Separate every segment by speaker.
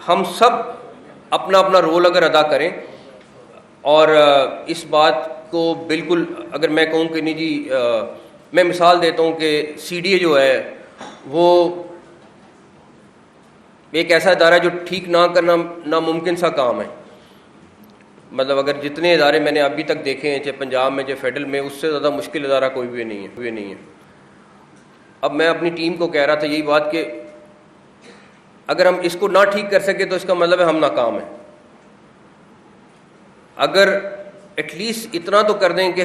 Speaker 1: हम सब अपना अपना रोल अगर अदा करें और इस बात को बिल्कुल, अगर मैं कहूँ कि नहीं जी, मैं मिसाल देता हूँ कि CDA जो है वो एक ऐसा इदारा है जो ठीक ना करना नामुमकिन सा काम है। मतलब अगर जितने इदारे मैंने अभी तक देखे हैं, चाहे पंजाब में चाहे फेडरल में, उससे ज़्यादा मुश्किल इदारा कोई भी नहीं है। अब मैं अपनी टीम को कह रहा था यही बात कि अगर हम इसको ना ठीक कर सके तो इसका मतलब है हम नाकाम हैं। अगर एटलीस्ट इतना तो कर दें कि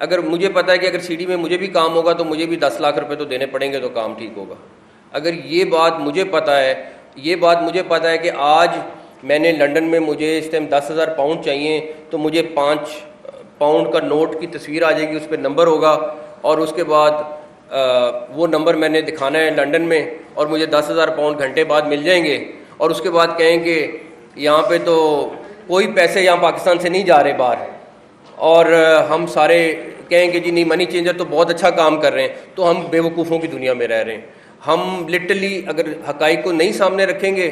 Speaker 1: अगर मुझे पता है कि अगर CD में मुझे भी काम होगा तो मुझे भी 10 लाख रुपए तो देने पड़ेंगे तो काम ठीक होगा। अगर ये बात मुझे पता है कि आज मैंने लंदन में मुझे इस टाइम 10,000 पाउंड चाहिए, तो मुझे 5 पाउंड का नोट की तस्वीर आ जाएगी, उस पर नंबर होगा और उसके बाद वो नंबर मैंने दिखाना है लंदन में और मुझे 10,000 पाउंड घंटे बाद मिल जाएंगे। और उसके बाद कहेंगे यहाँ पे तो कोई पैसे यहाँ पाकिस्तान से नहीं जा रहे बाहर, और हम सारे कहेंगे जी नहीं मनी चेंजर तो बहुत अच्छा काम कर रहे हैं, तो हम बेवकूफ़ों की दुनिया में रह रहे हैं। हम लिटरली अगर हक़ाइक़ को नहीं सामने रखेंगे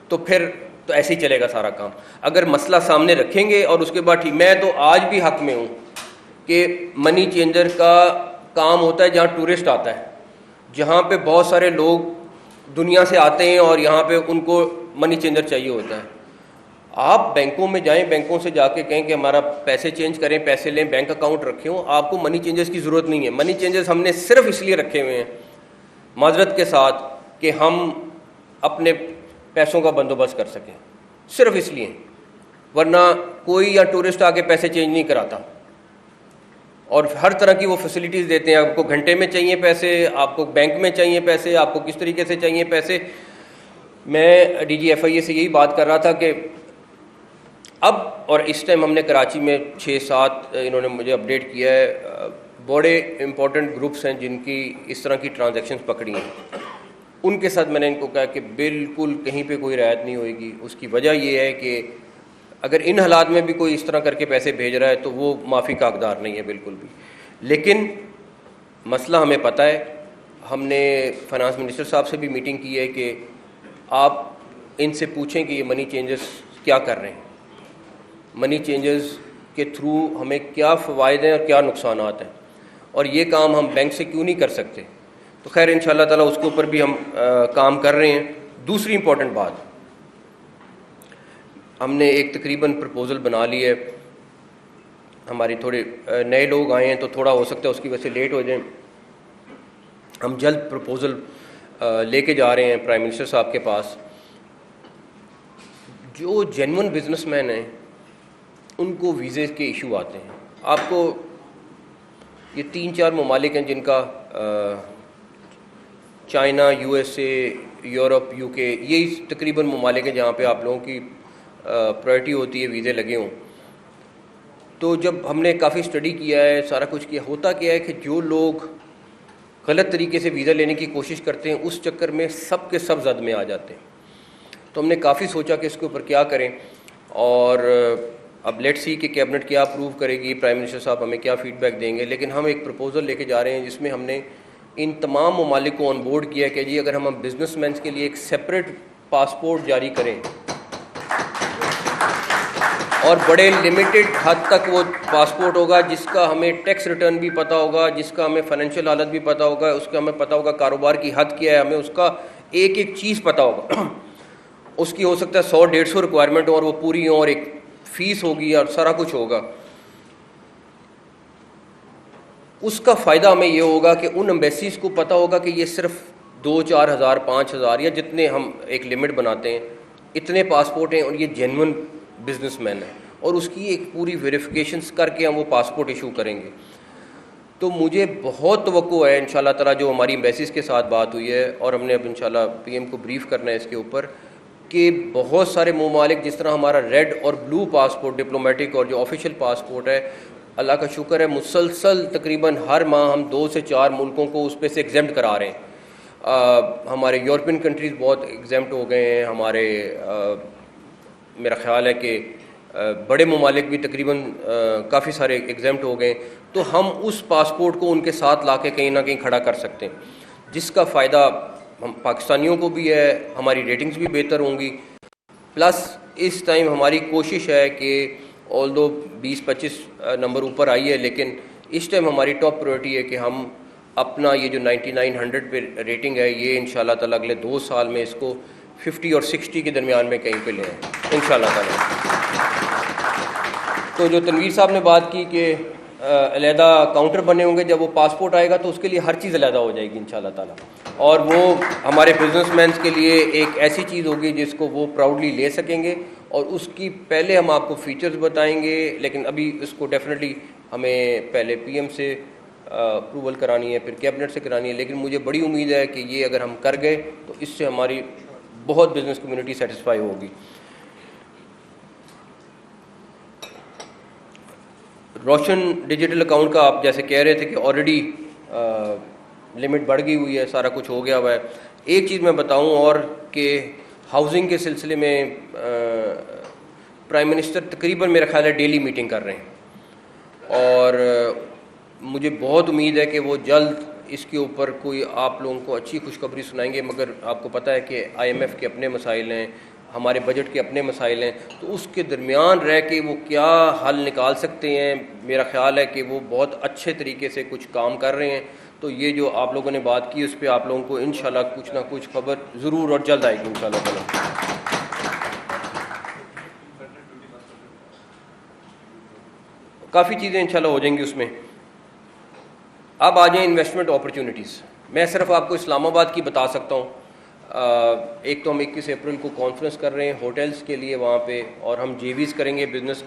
Speaker 1: तो फिर तो ऐसे ही चलेगा सारा काम। अगर मसला सामने रखेंगे और उसके बाद ठीक, मैं तो आज भी हक़ में हूँ कि मनी चेंजर का काम होता है जहाँ टूरिस्ट आता है, जहाँ पे बहुत सारे लोग दुनिया से आते हैं और यहाँ पे उनको मनी चेंजर चाहिए होता है। आप बैंकों में जाएं, बैंकों से जाके कहें कि हमारा पैसे चेंज करें, पैसे लें, बैंक अकाउंट रखे हों, आपको मनी चेंजर्स की ज़रूरत नहीं है। मनी चेंजर्स हमने सिर्फ इसलिए रखे हुए हैं माजरत के साथ कि हम अपने पैसों का बंदोबस्त कर सकें, सिर्फ इसलिए, वरना कोई या टूरिस्ट आके पैसे चेंज नहीं कराता। और हर तरह की वो फैसिलिटीज़ देते हैं, आपको घंटे में चाहिए पैसे, आपको बैंक में चाहिए पैसे, आपको किस तरीके से चाहिए पैसे। मैं DGFIA से यही बात कर रहा था कि अब और इस टाइम हमने कराची में 6-7 इन्होंने मुझे अपडेट किया है, बड़े इम्पोर्टेंट ग्रुप्स हैं जिनकी इस तरह की ट्रांजैक्शंस पकड़ी हैं। उनके साथ मैंने इनको कहा कि बिल्कुल कहीं पे कोई रियायत नहीं होगी। उसकी वजह ये है कि अगर इन हालात में भी कोई इस तरह करके पैसे भेज रहा है तो वो माफ़ी का हकदार नहीं है बिल्कुल भी। लेकिन मसला हमें पता है, हमने फाइनेंस मिनिस्टर साहब से भी मीटिंग की है कि आप इनसे पूछें कि ये मनी चेंजर्स क्या कर रहे हैं, मनी चेंजर्स के थ्रू हमें क्या फ़वाइद हैं और क्या नुकसानात हैं, और ये काम हम बैंक से क्यों नहीं कर सकते। तो खैर इंशाअल्लाह ताला उसके ऊपर भी हम काम कर रहे हैं। दूसरी इम्पॉर्टेंट बात, हमने एक तकरीबन प्रपोज़ल बना ली है। हमारे थोड़े नए लोग आए हैं तो थोड़ा हो सकता है उसकी वजह से लेट हो जाए। हम जल्द प्रपोज़ल लेके जा रहे हैं प्राइम मिनिस्टर साहब के पास। जो जेन्युइन बिजनेसमैन हैं उनको वीज़े के इशू आते हैं। आपको ये 3-4 ममालिक हैं जिनका चाइना, USA, यूरोप, UK, यही तकरीबन ममालिक हैं जहाँ पे आप लोगों की प्रायोरिटी होती है वीज़े लगे हों। तो जब हमने काफ़ी स्टडी किया है, सारा कुछ किया, होता क्या है कि जो लोग गलत तरीके से वीज़ा लेने की कोशिश करते हैं उस चक्कर में सब के सब जद में आ जाते हैं। तो हमने काफ़ी सोचा कि इसके ऊपर क्या करें, और अब लेट्स सी कि कैबिनेट क्या अप्रूव करेगी, प्राइम मिनिस्टर साहब हमें क्या फ़ीडबैक देंगे। लेकिन हम एक प्रपोज़ल लेके जा रहे हैं जिसमें हमने इन तमाम ममालिक को ऑन बोर्ड किया कि जी अगर हम बिजनेसमैन के लिए एक सेपरेट पासपोर्ट जारी करें और बड़े लिमिटेड हद तक वो पासपोर्ट होगा जिसका हमें टैक्स रिटर्न भी पता होगा, जिसका हमें फाइनेंशियल हालत भी पता होगा, उसका हमें पता होगा कारोबार की हद क्या है, हमें उसका एक एक चीज़ पता होगा। उसकी हो सकता है 100-150 रिक्वायरमेंट हो और वो पूरी हो, और एक फ़ीस होगी और सारा कुछ होगा। उसका फ़ायदा हमें ये होगा कि उन एम्बेसीज़ को पता होगा कि ये सिर्फ 2-4 हज़ार 5 हज़ार या जितने हम एक लिमिट बनाते हैं इतने पासपोर्ट हैं और ये जेन्युइन बिजनेसमैन है, और उसकी एक पूरी वेरिफिकेशंस करके हम वो पासपोर्ट इशू करेंगे। तो मुझे बहुत तवक्को है इंशाल्लाह ताला, जो हमारी एम्बेसीज़ के साथ बात हुई है और हमने अब इंशाल्लाह PM को ब्रीफ़ करना है इसके ऊपर, कि बहुत सारे ममालिक जिस तरह हमारा रेड और ब्लू पासपोर्ट डिप्लोमेटिक और जो ऑफिशियल पासपोर्ट है, अल्लाह का शुक्र है मुसलसल तकरीबन हर माह हम 2 से 4 मुल्कों को उस पर से एग्जेम्प्ट करा रहे हैं। हमारे यूरोपियन कंट्रीज़ बहुत एग्जेम्प्ट हो गए हैं, हमारे मेरा ख़्याल है कि बड़े ममालिक भी तकरीबन काफ़ी सारे एग्जेम्प्ट हो गए। तो हम उस पासपोर्ट को उनके साथ ला के कहीं ना कहीं खड़ा कर सकते हैं, जिसका फ़ायदा हम पाकिस्तानियों को भी है, हमारी रेटिंग्स भी बेहतर होंगी प्लस इस टाइम हमारी कोशिश है कि ऑल्दो 20-25 नंबर ऊपर आई है, लेकिन इस टाइम हमारी टॉप प्रायोरिटी है कि हम अपना ये जो 99-100 पे रेटिंग है, ये इंशाल्लाह ताला अगले 2 साल में इसको 50 और 60 के दरमियान में कहीं पे ले आए इंशाल्लाह ताला। तो जो तनवीर साहब ने बात की कि अलहदा काउंटर बने होंगे, जब वो पासपोर्ट आएगा तो उसके लिए हर चीज़ अलहदा हो जाएगी इंशाल्लाह ताला, और वो हमारे बिजनेसमैन के लिए एक ऐसी चीज़ होगी जिसको वो प्राउडली ले सकेंगे, और उसकी पहले हम आपको फ़ीचर्स बताएंगे, लेकिन अभी इसको डेफिनेटली हमें पहले पीएम से अप्रूवल करानी है, फिर कैबिनेट से करानी है, लेकिन मुझे बड़ी उम्मीद है कि ये अगर हम कर गए तो इससे हमारी बहुत बिजनेस कम्युनिटी सेटिस्फाई होगी। रोशन डिजिटल अकाउंट का आप जैसे कह रहे थे कि ऑलरेडी लिमिट बढ़ गई हुई है, सारा कुछ हो गया हुआ है। एक चीज़ मैं बताऊं और कि हाउसिंग के सिलसिले में प्राइम मिनिस्टर तकरीबन मेरा ख्याल है डेली मीटिंग कर रहे हैं, और मुझे बहुत उम्मीद है कि वो जल्द इसके ऊपर कोई आप लोगों को अच्छी खुशखबरी सुनाएंगे। मगर आपको पता है कि IMF के अपने मसाइल हैं, हमारे बजट के अपने मसाइल हैं, तो उसके दरमियान रह के वो क्या हल निकाल सकते हैं। मेरा ख्याल है कि वो बहुत अच्छे तरीके से कुछ काम कर रहे हैं। तो ये जो आप लोगों ने बात की उस पर आप लोगों को इंशाल्लाह कुछ ना कुछ खबर ज़रूर और जल्द आएगी इंशाल्लाह ताला। काफ़ी चीज़ें इंशाल्लाह हो जाएंगी उसमें। अब आ जाएँ इन्वेस्टमेंट अपॉर्चुनिटीज़। मैं सिर्फ आपको इस्लामाबाद की बता सकता हूँ। एक तो हम 21 अप्रैल को कॉन्फ्रेंस कर रहे हैं होटल्स के लिए वहाँ पे, और हम JVs करेंगे बिजनेस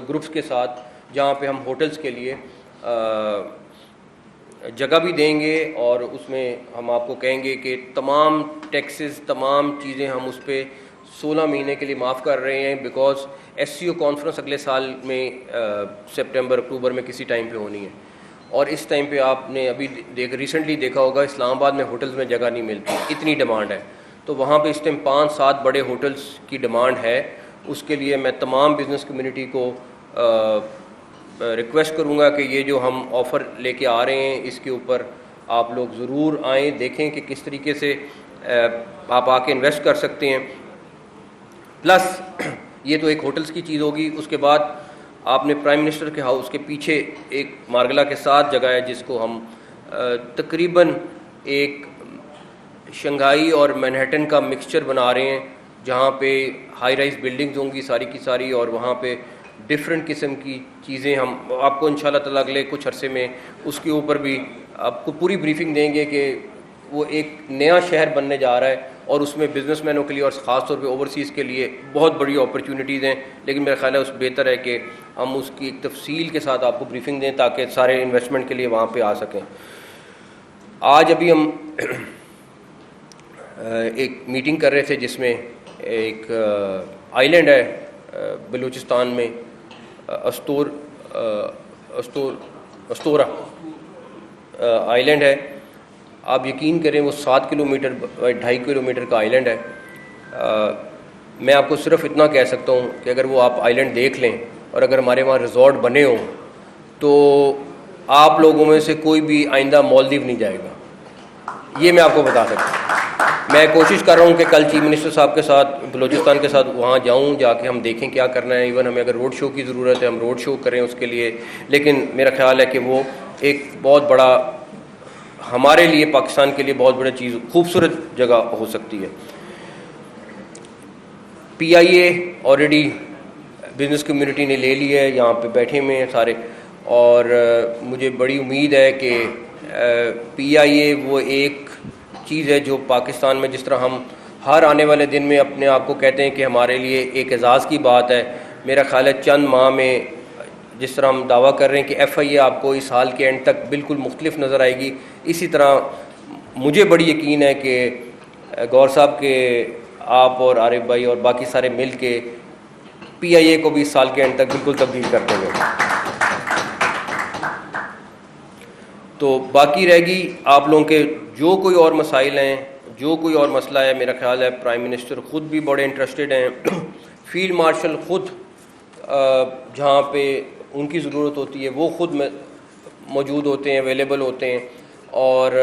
Speaker 1: ग्रुप्स के साथ, जहाँ पे हम होटल्स के लिए जगह भी देंगे, और उसमें हम आपको कहेंगे कि तमाम टैक्सेस, तमाम चीज़ें हम उस पर 16 महीने के लिए माफ़ कर रहे हैं, बिकॉज SCO कॉन्फ्रेंस अगले साल में सितंबर अक्टूबर में किसी टाइम पे होनी है। और इस टाइम पे आपने अभी रिसेंटली देखा होगा इस्लामाबाद में होटल्स में जगह नहीं मिलती, इतनी डिमांड है। तो वहाँ पे इस टाइम 5-7 बड़े होटल्स की डिमांड है। उसके लिए मैं तमाम बिज़नेस कम्युनिटी को रिक्वेस्ट करूँगा कि ये जो हम ऑफ़र लेके आ रहे हैं इसके ऊपर आप लोग ज़रूर आएँ, देखें कि किस तरीके से आप आके इन्वेस्ट कर सकते हैं। प्लस ये तो एक होटल्स की चीज़ होगी। उसके बाद आपने प्राइम मिनिस्टर के हाउस के पीछे एक मार्गला के साथ जगह है जिसको हम तकरीबन एक शंघाई और मैनहट्टन का मिक्सचर बना रहे हैं, जहाँ पे हाई राइज बिल्डिंग्स होंगी सारी की सारी, और वहाँ पे डिफरेंट किस्म की चीज़ें हम आपको इंशाल्लाह ताला अगले कुछ अरसे में उसके ऊपर भी आपको पूरी ब्रीफिंग देंगे कि वो एक नया शहर बनने जा रहा है, और उसमें बिजनेसमैनों के लिए और ख़ास तौर पे ओवरसीज़ के लिए बहुत बड़ी अपॉर्चुनिटीज़ हैं। लेकिन मेरा ख्याल है उस बेहतर है कि हम उसकी एक तफसील के साथ आपको ब्रीफिंग दें ताकि सारे इन्वेस्टमेंट के लिए वहाँ पे आ सकें। आज अभी हम एक मीटिंग कर रहे थे जिसमें एक आइलैंड है बलूचिस्तान में, अस्तोरा आइलैंड है। आप यकीन करें वो 7 किलोमीटर 2.5 किलोमीटर का आइलैंड है। मैं आपको सिर्फ इतना कह सकता हूँ कि अगर वो आप आइलैंड देख लें और अगर हमारे वहाँ रिजॉर्ट बने हों तो आप लोगों में से कोई भी आइंदा मालदीव नहीं जाएगा, ये मैं आपको बता सकता हूँ। मैं कोशिश कर रहा हूँ कि कल चीफ मिनिस्टर साहब के साथ बलूचिस्तान के साथ वहाँ जाऊँ, जाके हम देखें क्या करना है। इवन हमें अगर रोड शो की ज़रूरत है हम रोड शो करें उसके लिए। लेकिन मेरा ख्याल है कि वो एक बहुत बड़ा हमारे लिए, पाकिस्तान के लिए बहुत बड़ी चीज़, खूबसूरत जगह हो सकती है। PIA ऑलरेडी बिज़नेस कम्युनिटी ने ले ली है, यहाँ पे बैठे हुए हैं सारे, और मुझे बड़ी उम्मीद है कि PIA वो एक चीज़ है जो पाकिस्तान में, जिस तरह हम हर आने वाले दिन में अपने आप को कहते हैं कि हमारे लिए एक एजाज़ की बात है, मेरा ख्याल है चंद माह में जिस तरह हम दावा कर रहे हैं कि FIA आपको इस साल के एंड तक बिल्कुल मुख्तलिफ नज़र आएगी, इसी तरह मुझे बड़ी यकीन है कि गौर साहब के आप और आरिफ भाई और बाकी सारे मिल के PIA को भी इस साल के एंड तक बिल्कुल तब्दील कर देंगे। तो बाकी रहेगी आप लोगों के जो कोई और मसाइल हैं, जो कोई और मसला है, मेरा ख्याल है प्राइम मिनिस्टर ख़ुद भी बड़े इंटरेस्टेड हैं। फील्ड मार्शल ख़ुद जहाँ पे उनकी ज़रूरत होती है वो ख़ुद मौजूद होते हैं, अवेलेबल होते हैं, और